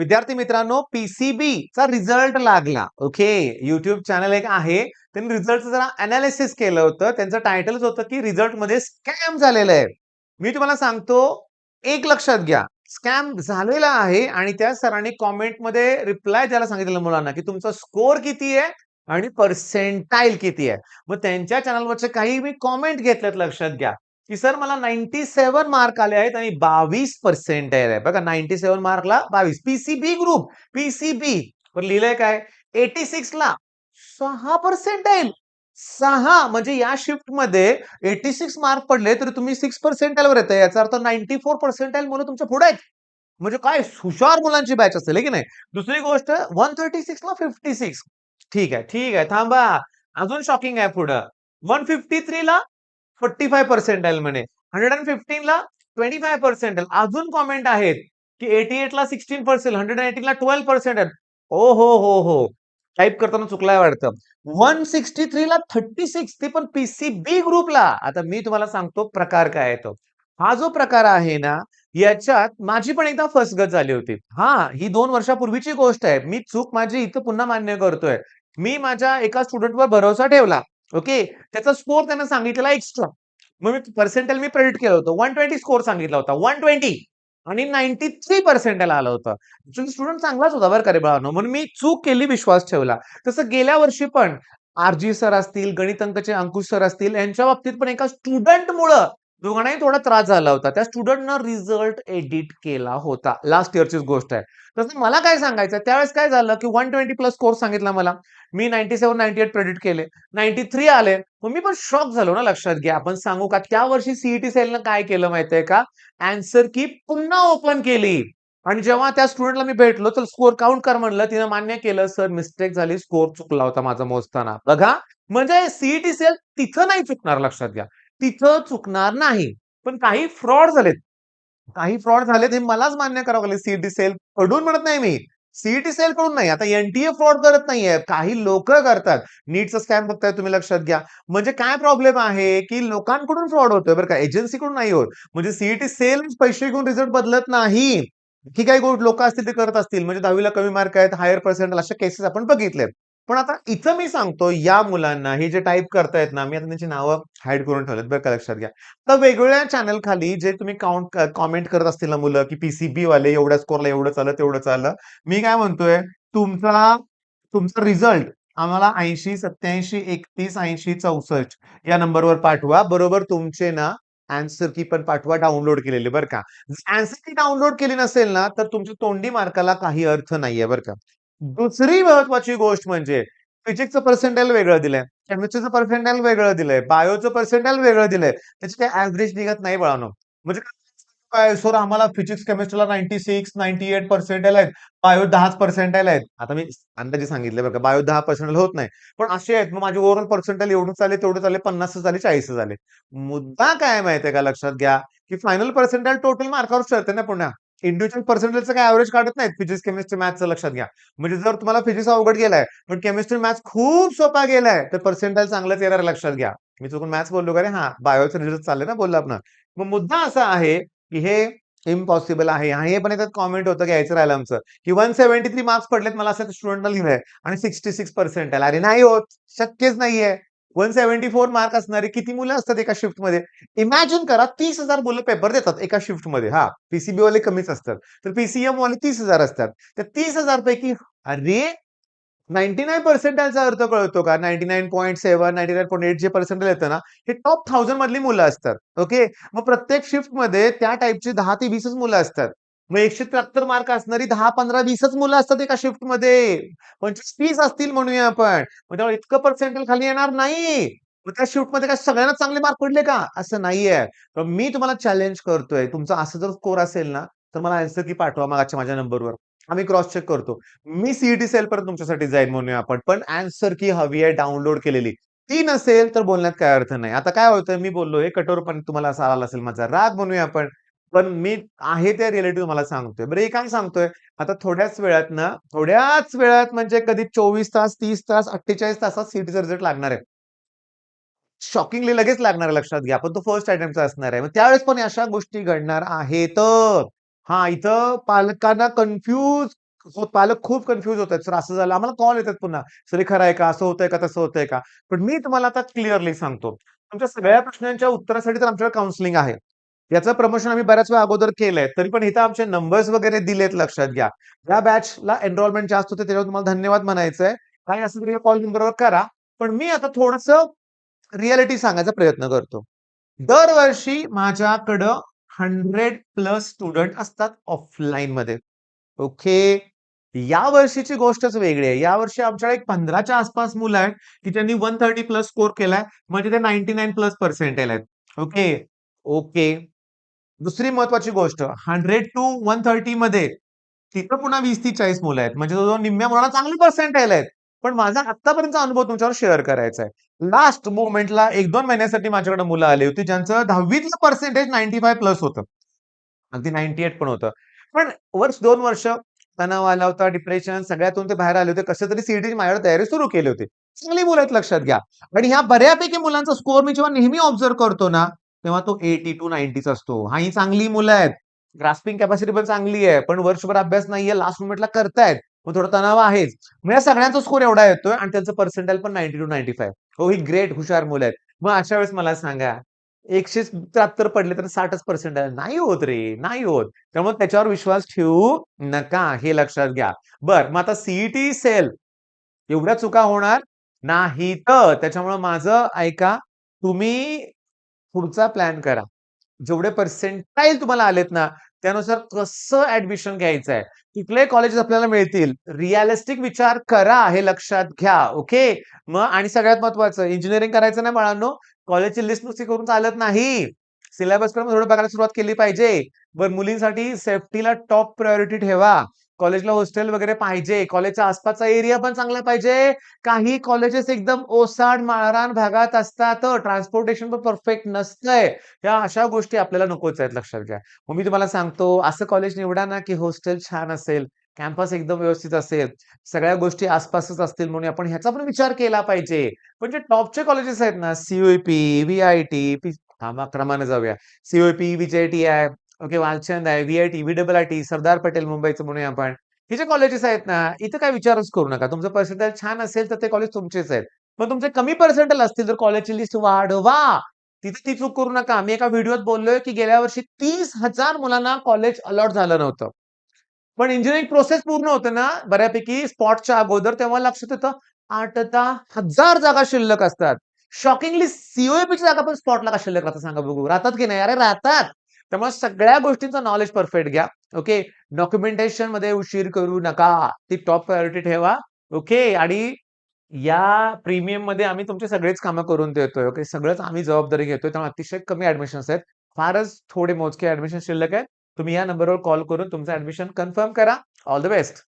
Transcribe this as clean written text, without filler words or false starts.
विद्यार्थी मित्रांनो, पीसीबी चा रिझल्ट लागला. ओके, युट्यूब चॅनल एक आहे, त्यांनी रिझल्टचं जरा अनालिसिस केलं होतं. त्यांचं टायटलच होतं की रिझल्ट मध्ये स्कॅम झालेलं आहे. मी तुम्हाला सांगतो, एक लक्षात घ्या, स्कॅम झालेला आहे आणि त्या सरांनी कॉमेंटमध्ये रिप्लाय द्यायला सांगितलेलं मुलांना, की तुमचा स्कोर किती आहे आणि पर्सेंटाईल किती आहे. मग त्यांच्या चॅनलवरचे काही मी कॉमेंट घेतलेत, लक्षात घ्या. की सर मला 97 मार्क आले आहेत आणि 22% आहे. बघा, 97 मार्कला 22. पीसीबी ग्रुप, पीसीबी वर लिहिलंय काय, 86 ला 6% 6 म्हणजे या शिफ्ट मध्ये 86 मार्क पडले तरी तुम्ही 6% वर येताय. याचा अर्थ 94% मुलं तुमच्या पुढे आहेत. म्हणजे काय हुशार मुलांची बॅच असेल, है की नाही. दुसरी गोष्ट, 136 ला 56. ठीक आहे, ठीक आहे, थांबा. अजून शॉकिंग आहे पुढं. 153 ला 45% म्हणे. 115 ला 25%. अजून कॉमेंट आहेत की 88 ला 16%, 118 ला 12%. ओ हो. टाइप करताना चुकलाय वाटतं. 163 ला 36, ते पण पीसीबी ग्रुपला. आता मी तुम्हाला सांगतो प्रकार काय आहे तो. हा जो प्रकार आहे ना, याच्यात माझी पण एकदा फसगत झाली होती. ही 2 वर्षापूर्वीची गोष्ट आहे. मी चूक माझी इथं पुन्हा मान्य करतोय. मी माझ्या एका स्टुडंटवर भरोसा ठेवला. ओके. त्याचा स्कोर त्यानं सांगितलेला एक्स्ट्रा. मग मी प्रेडिक्ट केलं होतं. 120 स्कोर सांगितला होता. 120 आणि 93 पर्सेंटाइल आलं होतं. स्टुडंट चांगलाच होता बरं का रे बाळांनो. म्हणून मी चूक केली, विश्वास ठेवला. तसं गेल्या वर्षी पण आरजी सर असतील, गणित अंकचे अंकुश सर असतील, यांच्या बाबतीत पण एका स्टुडंटमुळं दोघांनाही थोडा त्रास झाला होता. त्या स्टुडंटनं रिझल्ट एडिट केला होता. लास्ट इयरचीच गोष्ट आहे. तसं मला काय सांगायचं, त्यावेळेस काय झालं की 120 प्लस स्कोर सांगितला मला. मी 97, 98 प्रेडिक्ट केले. 93 आले. मग मी पण शॉक झालो ना, लक्षात घ्या. आपण सांगू का, त्या वर्षी सीईटी सेलनं काय केलं माहितीये का? आन्सर की पुन्हा ओपन केली. आणि जेव्हा त्या स्टुडंटला मी भेटलो, तर स्कोर काउंट कर म्हणलं. तिनं मान्य केलं, सर मिस्टेक झाली, स्कोर चुकला होता माझा मोजताना. बघा, म्हणजे सीईटी सेल तिथं नाही चुकणार, लक्षात घ्या. तिथं चुकणार नाही. पण काही फ्रॉड झालेत हे मलाच मान्य करावं लागेल. सीईटी सेल कडून म्हणत नाही मी. सीईटी सेल कडून नाही. आता एनटीए फ्रॉड करत नाहीये. काही लोक करतात. नीटचा स्कॅम बघताय तुम्ही, लक्षात घ्या. म्हणजे काय प्रॉब्लेम आहे, की लोकांकडून फ्रॉड होतोय बरं का, एजन्सीकडून नाही होत. म्हणजे सीईटी सेल पैसे घेऊन रिझल्ट बदलत नाही. की काही लोक असतील ते करत असतील. म्हणजे 10वी ला कमी मार्क आहेत, हायर पर्सेंटाइल, अशा केसेस आपण बघितल्यात. पण आता इथं मी सांगतो या मुलांना, हे जे टाइप करतायत ना, मी आता त्यांची नावं हाईड करून ठेवलेत बरं का, लक्षात घ्या. तर वेगवेगळ्या चॅनल खाली जे तुम्ही कॉमेंट करत असतील ना मुलं, की पीसीबी वाले एवढ्या स्कोरला एवढं चाललं, तेवढं चाललं. मी काय म्हणतोय, तुमचा तुमचा रिझल्ट आम्हाला 80, 87, 31, 80, 64 या नंबरवर पाठवा. बरोबर तुमचे ना आन्सर की पण पाठवा, डाउनलोड केलेले बरं का. आन्सर की डाउनलोड केली नसेल ना, तर तुमच्या तोंडी मार्काला काही अर्थ नाहीये बरं का. दुसरी महत्वाची गोष्ट म्हणजे फिजिक्सचं पर्सेंटाइल वेगळं दिलंय, केमिस्ट्रीचं पर्सेंटाइल वेगळं दिलंय, बायोचं पर्सेंटाइल वेगळं दिलंय. त्याची काही ॲव्हरेज निघत नाही बाळांनो. म्हणजे काय सर, आम्हाला फिजिक्स, केमिस्ट्रीला 96, 98 पर्सेंटाइल आहेत. बायो 10च पर्सेंटाइल आहेत. आता मी अंदाजे सांगितले बरं का, बायो 10 पर्सेंटाइल होत नाही. पण असे आहेत, मग माझे ओव्हरऑल पर्सेंटाइल एवढंच आले, तेवढंच आले, 50च आले, 40च आले. मुद्दा काय माहितीये का, लक्षात घ्या, की फायनल पर्सेंटाइल टोटल मार्कावर ठरते ना पुन्हा. इंडिव्हिज्युअल पर्सेंटेजचं काय ॲव्हरेज काढत नाहीत फिजिक्स, केमिस्ट्री, मॅथ्सचं, लक्षात घ्या. म्हणजे जर तुम्हाला फिजिक्स अवघड गेलाय, पण केमिस्ट्री, मॅथ्स खूप सोपा गेलाय, तर पर्सेंटाइल चांगलंच येणार, लक्षात घ्या. मी चुकून मॅथ्स बोललो का रे? बायोचे रिझल्ट चालले ना, बोललो आपण. मग मुद्दा असा आहे, की हे इम्पॉसिबल आहे. हे पण याच्यात कॉमेंट होतं, घ्यायचं राहिलं आमचं, की 173 मार्क्स पडलेत मला, असं स्टुडंटला लिहिलंय आणि 66% अरे नाही होत, शक्यच नाहीये. 174 मार्क असणारे किती मुलं असतात एका शिफ्टमध्ये? इमॅजिन करा, 30,000 मुलं पेपर देतात एका शिफ्टमध्ये. पीसीबी वाले कमीच असतात. तर पीसीएम वाले 30,000 असतात. त्या 30,000 पैकी अरे 99 पर्सेंटाइलचा अर्थ कळतो का? 99.7, 99.8 जे पर्सेंटाइल येतं ना, हे टॉप 1000 मधली मुलं असतात. ओके. मग प्रत्येक शिफ्टमध्ये त्या टाइपची 10 ते 20च मुलं असतात. मग 173 मार्क असणारी 10, 15, 20च मुलं असतात एका शिफ्टमध्ये. 25-30 असतील म्हणूया आपण. मग त्यामुळे इतकं पर्सेंटाइल खाली येणार नाही. मग त्या शिफ्टमध्ये काय सगळ्यांना चांगले मार्क पडले का? असं नाहीये. तर मी तुम्हाला चॅलेंज करतोय. तुमचा असं जर स्कोर असेल ना, तर मला आन्सर की पाठवा मागच्या माझ्या नंबरवर. आम्ही क्रॉस चेक करतो. मी सीईटी सेल पर्यंत तुमच्यासाठी जाईल म्हणूया आपण. पण आन्सर की हवी आहे डाउनलोड केलेली. ती नसेल तर बोलण्यात काही अर्थ नाही. आता काय होतंय, मी बोललोय कठोरपणे, तुम्हाला असा आला असेल माझा राग म्हणूया आपण. पण मी आहे त्या रिअलिटी तुम्हाला सांगतोय. बरं, हे काय सांगतोय, आता थोड्याच वेळात म्हणजे कधी 24 तास, 30 तास, 48 तासात सीईटीचा रिझल्ट लागणार आहे. शॉकिंगली लगेच लागणार आहे, लक्षात घ्या. पण तो फर्स्ट अटेम्प्टचा असणार आहे. मग त्यावेळेस पण अशा गोष्टी घडणार आहेत. इथं पालकांना कन्फ्यूज पालक खूप कन्फ्यूज होतात. सर असं झालं. आम्हाला कॉल येतात पुन्हा. सर हे खरं आहे का? असं होतंय का? तसं होतंय का? पण मी तुम्हाला आता क्लिअरली सांगतो. तुमच्या सगळ्या प्रश्नांच्या उत्तरासाठी तर आमच्याकडे काउन्सिलिंग आहे. याचं प्रमोशन आम्ही बऱ्याच वेळा अगोदर केलंय. तरी पण इथं आमचे नंबर्स वगैरे दिलेत लक्षात घ्या. ज्या बॅचला एनरोलमेंट जास्त होते त्याच्यावर तुम्हाला धन्यवाद म्हणायचंय. काही असेल तरी कॉल नंबरवर करा. पण मी आता थोडंसं रिॲलिटी सांगायचा प्रयत्न करतो. दरवर्षी माझ्याकडं 100 प्लस स्टुडंट असतात ऑफलाईनमध्ये. ओके. या वर्षीची गोष्टच वेगळी आहे. यावर्षी आमच्याकडे एक 15च्या आसपास मुलं आहेत, की ज्यांनी 130 प्लस स्कोर केलाय. म्हणजे ते 99 प्लस पर्सेंटाइल आहेत. ओके. ओके. दुसरी महत्वाची गोष्ट 100 टू 130 मध्ये तिथं पुन्हा 20 ती 40 मुलं आहेत. म्हणजे जवळ निम्म्या मुलांना चांगली पर्सेंटाइल आहेत. पण माझा आत्तापर्यंतचा अनुभव तुमच्यावर शेअर करायचा आहे. लास्ट मोमेंटला 1-2 महिन्यासाठी माझ्याकडे मुलं आली होती, ज्यांचं 10वीतलं पर्सेंटेज 95 प्लस होतं. अगदी 98 पण होतं. पण वर्ष 2 वर्ष तणाव आला होता, डिप्रेशन सगळ्यातून ते बाहेर आले होते. कशातरी सीईटीची माझ्याकडे तयारी सुरू केली होती. चांगली मुलं आहेत लक्षात घ्या. आणि ह्या बऱ्यापैकी मुलांचा स्कोर मी जेव्हा नेहमी ऑब्झर्व्ह करतो ना, तेव्हा तो 80 टू 90च असतो. ही चांगली मुलं आहेत. ग्रास्पिंग कॅपॅसिटी पण चांगली आहे. पण वर्षभर अभ्यास नाहीये, लास्ट मोमेंटला करतायत. मग थोडा तणाव आहेच. मग या सगळ्यांचा स्कोर एवढा येतोय आणि त्यांचं पर्सेंटाइल पण 90 टू 95. हो, ही ग्रेट हुशार मुलं आहेत. मग अशा वेळेस मला सांगा 173 पडले तर 60च पर्सेंटाइल नाही होत रे, नाही होत. त्यामुळे त्याच्यावर विश्वास ठेवू नका, हे लक्षात घ्या. बरं, मग आता सीईटी सेल एवढ्या चुका होणार नाहीत. त्याच्यामुळे माझं ऐका, तुम्ही पुढचा प्लॅन करा. जेवढे पर्सेंटाइल तुम्हाला आलेत ना, त्यानुसार कसं ॲडमिशन घ्यायचंय. कुठले कॉलेजेस आपल्याला मिळतील. रिअलिस्टिक विचार करा, हे लक्षात घ्या. ओके. मग आणि सगळ्यात महत्त्वाचं इंजिनिअरिंग करायचं नाही बाळांनो, कॉलेजची लिस्ट नुसती करून चालत नाही. सिलेबसकडे थोडं बघायला सुरुवात केली पाहिजे. बरं मुलींसाठी सेफ्टीला टॉप प्रायोरिटी ठेवा. कॉलेजला हॉस्टेल वगैरे पाहिजे. कॉलेजच्या आसपासचा एरिया पण चांगला पाहिजे. काही कॉलेजेस एकदम ओसाड, माळरान भागात असतात. ट्रान्सपोर्टेशन पण परफेक्ट नसतंय. ह्या अशा गोष्टी आपल्याला नकोच आहेत लक्षात घ्या. मग मी तुम्हाला सांगतो असं कॉलेज निवडा ना, की हॉस्टेल छान असेल, कॅम्पस एकदम व्यवस्थित असेल, सगळ्या गोष्टी आसपासच असतील म्हणून आपण ह्याचा पण विचार केला पाहिजे. पण जे टॉपचे कॉलेजेस आहेत ना, सी-यू-ई-पी, व्ही-आय-टी, थांबा क्रमाने जाऊया. सी-यू-ई-पी, विजय-टी आहे, ओके, वालचंद आहे, व्ही-आय-टी, व्ही-डबल-आय-टी, सरदार पटेल मुंबईचं म्हणूया आपण. हे जे कॉलेजेस आहेत ना, इथं काही विचारच करू नका. तुमचं पर्सेंटाइल छान असेल तर ते कॉलेज तुमचेच आहेत. पण तुमचे कमी पर्सेंटाइल असतील तर कॉलेजची लिस्ट वाढवा. तिथे ती चूक करू नका. मी एका व्हिडिओत बोललोय, की गेल्या वर्षी 30,000 मुलांना कॉलेज अलॉट झालं नव्हतं. पण इंजिनिअरिंग प्रोसेस पूर्ण होते ना, बऱ्यापैकी स्पॉटच्या अगोदर तेव्हा लक्षात येतं 8,000 जागा शिल्लक असतात. शॉकिंगली सी-ओ-ए-पीची जागा पण स्पॉटला का शिल्लक राहतात सांगा बघू? राहतात की नाही? अरे राहतात. त्यामुळे सगळ्या गोष्टींचं नॉलेज परफेक्ट घ्या. ओके. डॉक्युमेंटेशनमध्ये उशीर करू नका. ती टॉप प्रायोरिटी ठेवा. ओके. आणि या प्रीमियममध्ये आम्ही तुमची सगळीच कामं करून देतोय. ओके. सगळंच आम्ही जबाबदारी घेतोय. त्यामुळे अतिशय कमी ॲडमिशन्स आहेत. फारच थोडे मोजके ॲडमिशन शिल्लक आहेत. तुम्ही या नंबरवर कॉल करून तुमचं ॲडमिशन कन्फर्म करा. All the best.